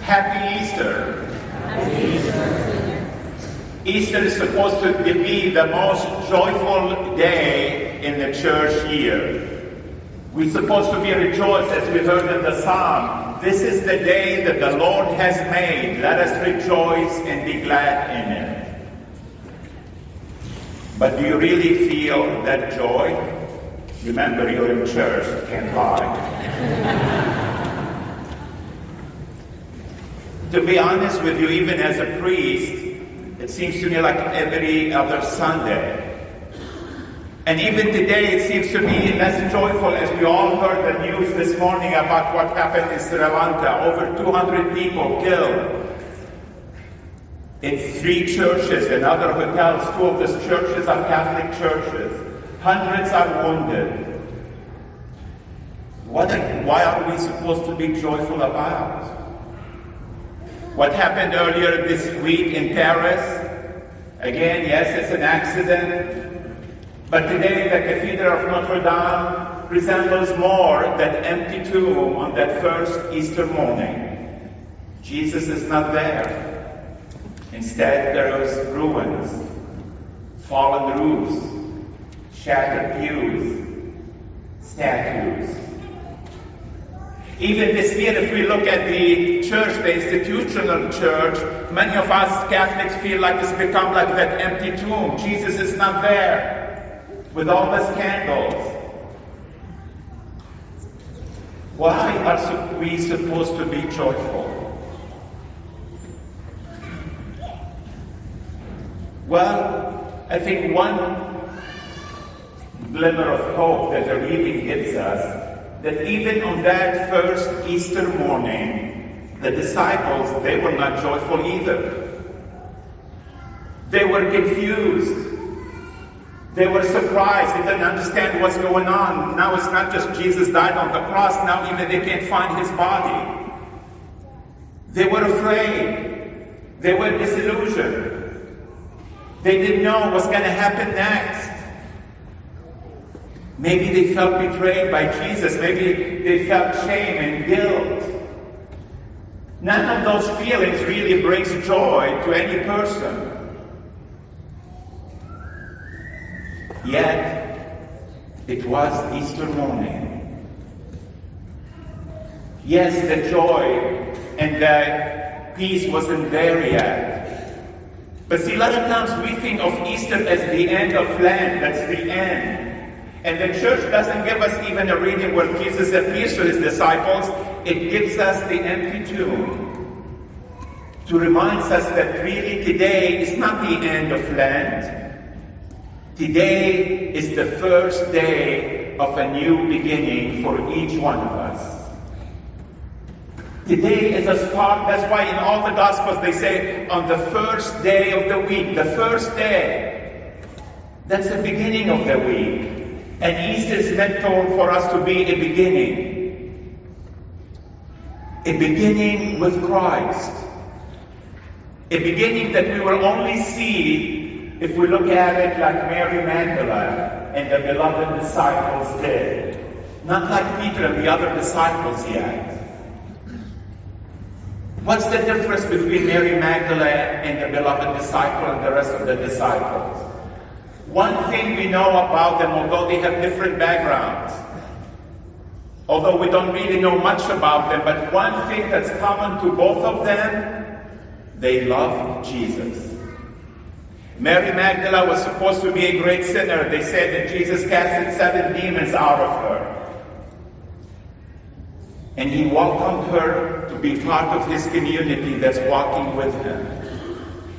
Happy Easter. Happy Easter. Easter is supposed to be the most joyful day in the church year. We're supposed to be rejoiced, as we heard in the psalm. This is the day that the Lord has made. Let us rejoice and be glad in it. But do you really feel that joy? Remember, you're in church, you can't lie. To be honest with you, even as a priest, it seems to me like every other Sunday. And even today, it seems to be less joyful, as we all heard the news this morning about what happened in Sri Lanka. Over 200 people killed in 3 churches and other hotels. 2 of those churches are Catholic churches. Hundreds are wounded. Why are we supposed to be joyful about? What happened earlier this week in Paris? Again, yes, it's an accident. But today, the Cathedral of Notre Dame resembles more that empty tomb on that first Easter morning. Jesus is not there. Instead, there is ruins, fallen roofs, shattered pews, statues. Even this year, if we look at the church, the institutional church, many of us Catholics feel like it's become like that empty tomb. Jesus is not there with all those candles. Why are we supposed to be joyful? Well, I think one glimmer of hope that the reading gives us, that even on that first Easter morning, the disciples, they were not joyful either. They were confused. They were surprised. They didn't understand what's going on. Now it's not just Jesus died on the cross. Now even they can't find his body. They were afraid. They were disillusioned. They didn't know what's going to happen next. Maybe they felt betrayed by Jesus. Maybe they felt shame and guilt. None of those feelings really brings joy to any person. Yet, it was Easter morning. Yes, the joy and the peace wasn't there yet. But see, a lot of times we think of Easter as the end of Lent. That's the end. And the church doesn't give us even a reading where Jesus appears to his disciples. It gives us the empty tomb to remind us that really today is not the end of Lent. Today is the first day of a new beginning for each one of us. Today is a start. That's why in all the Gospels they say on the first day of the week, the first day. That's the beginning of the week. And Easter is meant for us to be a beginning. A beginning with Christ. A beginning that we will only see if we look at it like Mary Magdalene and the beloved disciples did. Not like Peter and the other disciples yet. What's the difference between Mary Magdalene and the beloved disciple and the rest of the disciples? One thing we know about them, although they have different backgrounds, although we don't really know much about them, but one thing that's common to both of them, they love Jesus. Mary Magdalene was supposed to be a great sinner. They said that Jesus casted 7 demons out of her. And he welcomed her to be part of his community that's walking with him.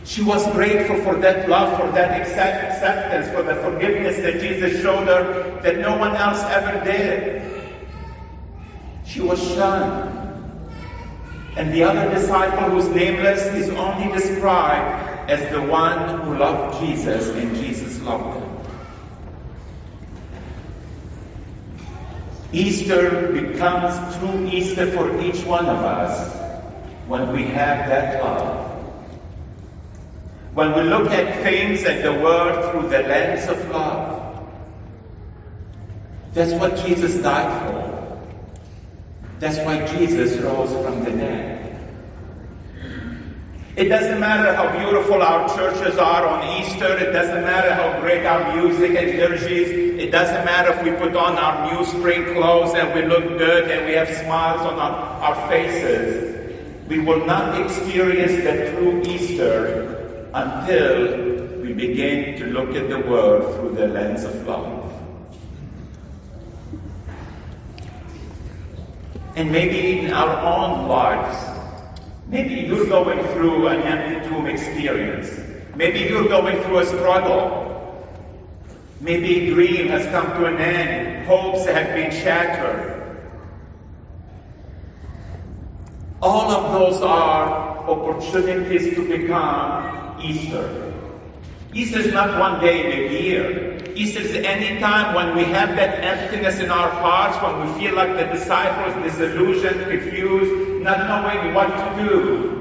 She was grateful for that love, for that acceptance, for the forgiveness that Jesus showed her that no one else ever did. She was shunned. And the other disciple, who's nameless, is only described as the one who loved Jesus and Jesus loved him. Easter becomes true Easter for each one of us when we have that love. When we look at things and the world through the lens of love. That's what Jesus died for. That's why Jesus rose from the dead. It doesn't matter how beautiful our churches are on Easter. It doesn't matter how great our music and liturgies. It doesn't matter if we put on our new spring clothes and we look good and we have smiles on our faces. We will not experience the true Easter until we begin to look at the world through the lens of love. And maybe in our own lives, maybe you're going through an empty tomb experience. Maybe you're going through a struggle. Maybe a dream has come to an end. Hopes have been shattered. All of those are opportunities to become Easter. Easter is not one day in a year. Easter is any time when we have that emptiness in our hearts, when we feel like the disciples, disillusioned, confused, not knowing what to do.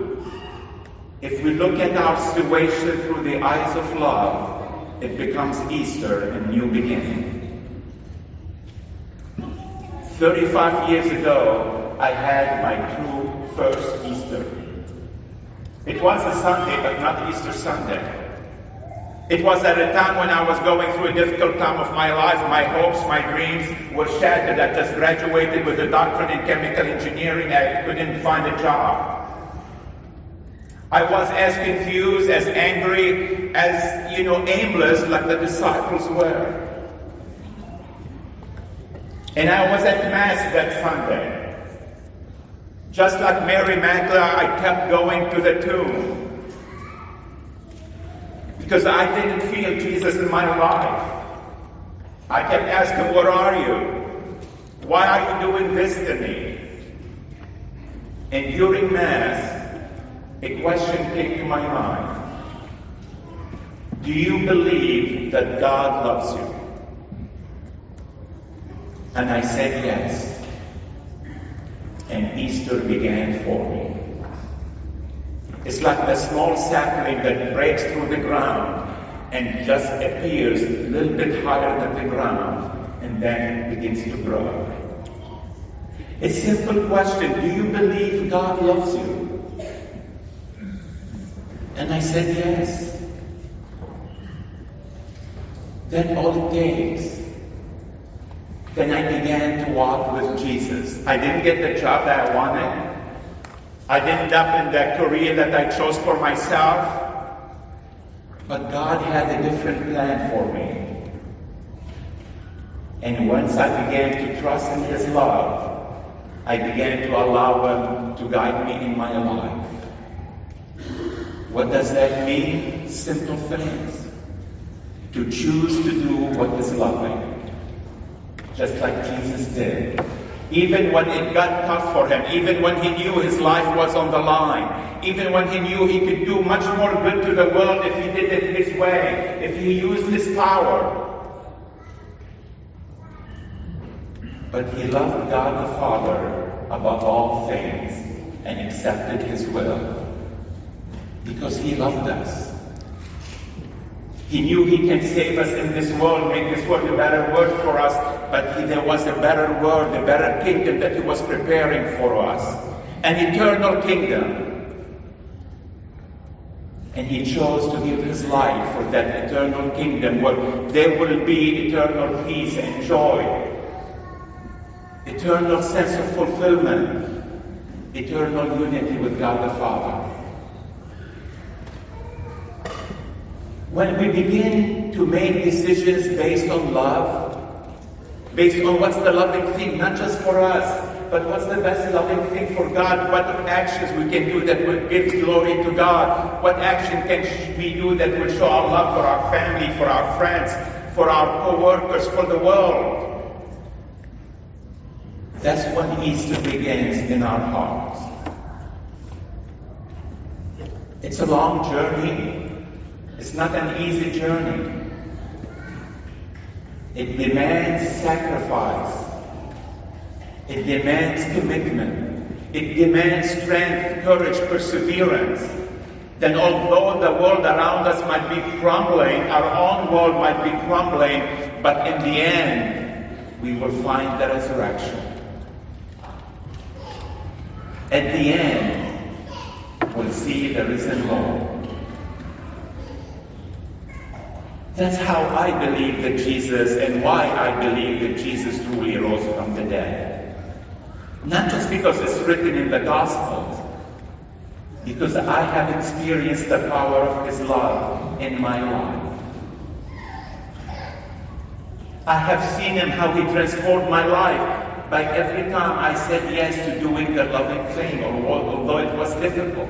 If we look at our situation through the eyes of love, it becomes Easter, a new beginning. 35 years ago, I had my true first Easter. It was a Sunday, but not Easter Sunday. It was at a time when I was going through a difficult time of my life. My hopes, my dreams were shattered. I just graduated with a doctorate in chemical engineering. I couldn't find a job. I was as confused, as angry, as, aimless like the disciples were. And I was at Mass that Sunday. Just like Mary Magdalene, I kept going to the tomb. Because I didn't feel Jesus in my life. I kept asking, where are you? Why are you doing this to me? And during Mass, a question came to my mind. Do you believe that God loves you? And I said yes. And Easter began for me. It's like the small sapling that breaks through the ground and just appears a little bit higher than the ground and then begins to grow. A simple question, do you believe God loves you? And I said yes. Then all it takes. Then I began to walk with Jesus. I didn't get the job that I wanted. I didn't end up in the career that I chose for myself. But God had a different plan for me. And once I began to trust in His love, I began to allow Him to guide me in my life. What does that mean? Simple things. To choose to do what is loving. Just like Jesus did. Even when it got tough for him, even when he knew his life was on the line, even when he knew he could do much more good to the world if he did it his way, if he used his power. But he loved God the Father above all things and accepted His will because He loved us. He knew He can save us in this world, make this world a better world for us, but there was a better world, a better kingdom that He was preparing for us. An eternal kingdom. And He chose to give His life for that eternal kingdom where there will be eternal peace and joy, eternal sense of fulfillment, eternal unity with God the Father. When we begin to make decisions based on love, based on what's the loving thing, not just for us, but what's the best loving thing for God, what actions we can do that will give glory to God, what action can we do that will show our love for our family, for our friends, for our co-workers, for the world. That's when Easter begins in our hearts. It's a long journey. It's not an easy journey. It demands sacrifice. It demands commitment. It demands strength, courage, perseverance. Then although the world around us might be crumbling, our own world might be crumbling, but in the end, we will find the resurrection. At the end, we'll will see the risen Lord. That's how I believe that Jesus, and why I believe that Jesus truly rose from the dead. Not just because it's written in the Gospels, because I have experienced the power of His love in my life. I have seen Him, how He transformed my life by every time I said yes to doing the loving thing, although it was difficult.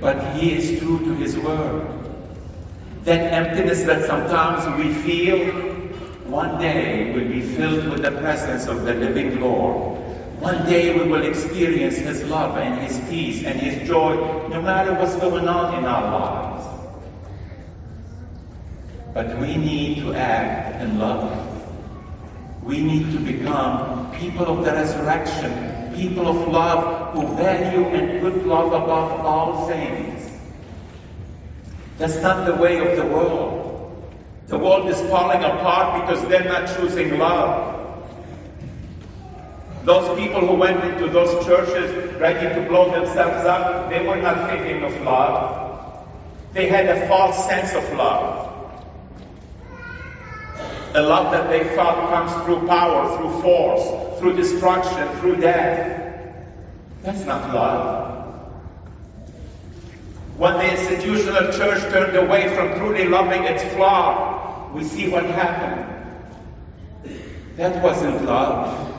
But He is true to His word. That emptiness that sometimes we feel, one day will be filled with the presence of the living Lord. One day we will experience His love and His peace and His joy, no matter what's going on in our lives. But we need to act in love. We need to become people of the resurrection, people of love who value and put love above all things. That's not the way of the world. The world is falling apart because they're not choosing love. Those people who went into those churches ready to blow themselves up, they were not thinking of love. They had a false sense of love. A love that they thought comes through power, through force, through destruction, through death. That's not love. When the institutional church turned away from truly loving its flock, we see what happened. That wasn't love.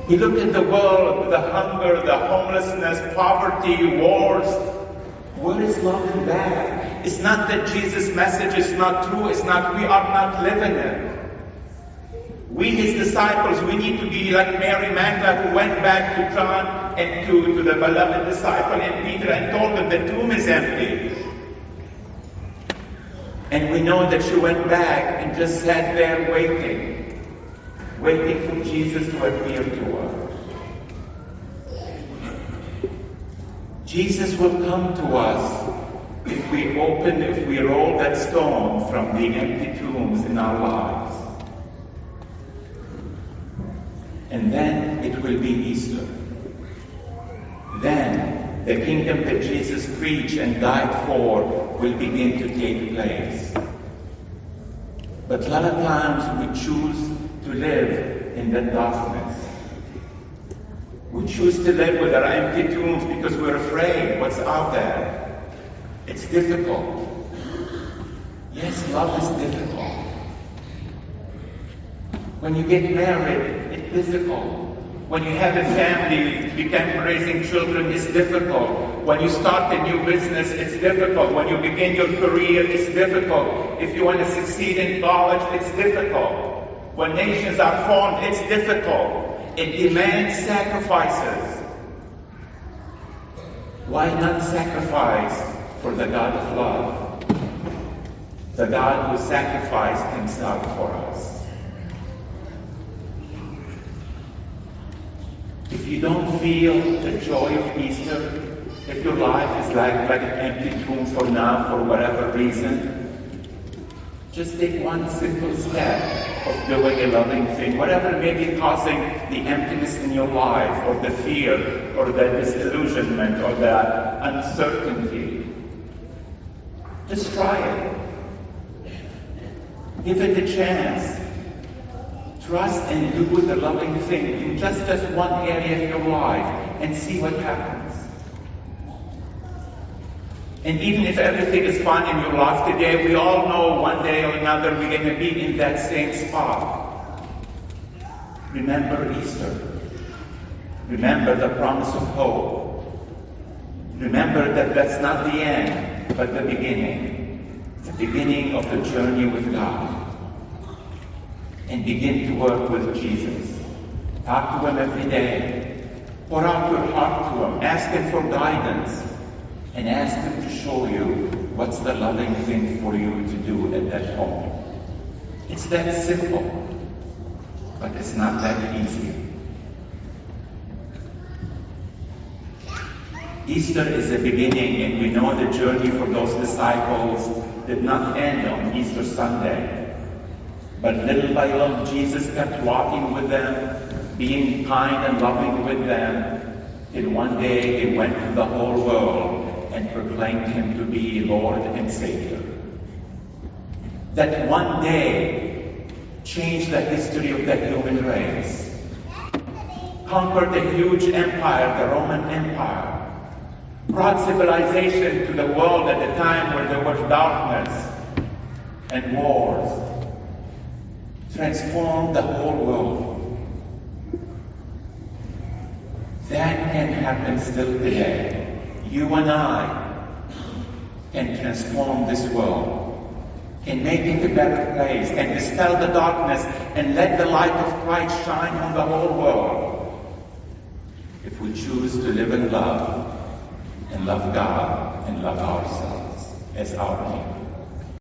We look at the world, the hunger, the homelessness, poverty, wars. Where is love in that? It's not that Jesus' message is not true. It's not, we are not living it. We, His disciples, we need to be like Mary Magdalene, who went back to John and to the beloved disciple and Peter and told them the tomb is empty. And we know that she went back and just sat there waiting for Jesus to appear to her. Jesus will come to us if we roll that stone from the empty tombs in our lives. And then it will be Easter. Then the kingdom that Jesus preached and died for will begin to take place. But a lot of times we choose to live in that darkness. We choose to live with our empty tombs because we're afraid what's out there. It's difficult. Yes, love is difficult. When you get married, it's difficult. When you have a family, become raising children, it's difficult. When you start a new business, it's difficult. When you begin your career, it's difficult. If you want to succeed in college, it's difficult. When nations are formed, it's difficult. It demands sacrifices. Why not sacrifice for the God of love? The God who sacrificed Himself for us. If you don't feel the joy of Easter, if your life is like an empty tomb for now, for whatever reason, just take one simple step of doing a loving thing, whatever may be causing the emptiness in your life, or the fear, or the disillusionment, or the uncertainty. Just try it. Give it a chance. Trust and do the loving thing in just one area of your life and see what happens. And even if everything is fine in your life today, we all know one day or another we're going to be in that same spot. Remember Easter. Remember the promise of hope. Remember that that's not the end, but the beginning. The beginning of the journey with God. And begin to work with Jesus. Talk to Him every day. Pour out your heart to Him. Ask Him for guidance. And ask Him to show you what's the loving thing for you to do at that home. It's that simple, but it's not that easy. Easter is the beginning, and we know the journey for those disciples did not end on Easter Sunday. But little by little, Jesus kept walking with them, being kind and loving with them, till one day he went to the whole world and proclaimed him to be Lord and Savior. That one day changed the history of the human race, conquered a huge empire, the Roman Empire, brought civilization to the world at a time where there was darkness and wars, transformed the whole world. That can happen still today. You and I can transform this world and make it a better place and dispel the darkness and let the light of Christ shine on the whole world. If we choose to live in love and love God and love ourselves as our King.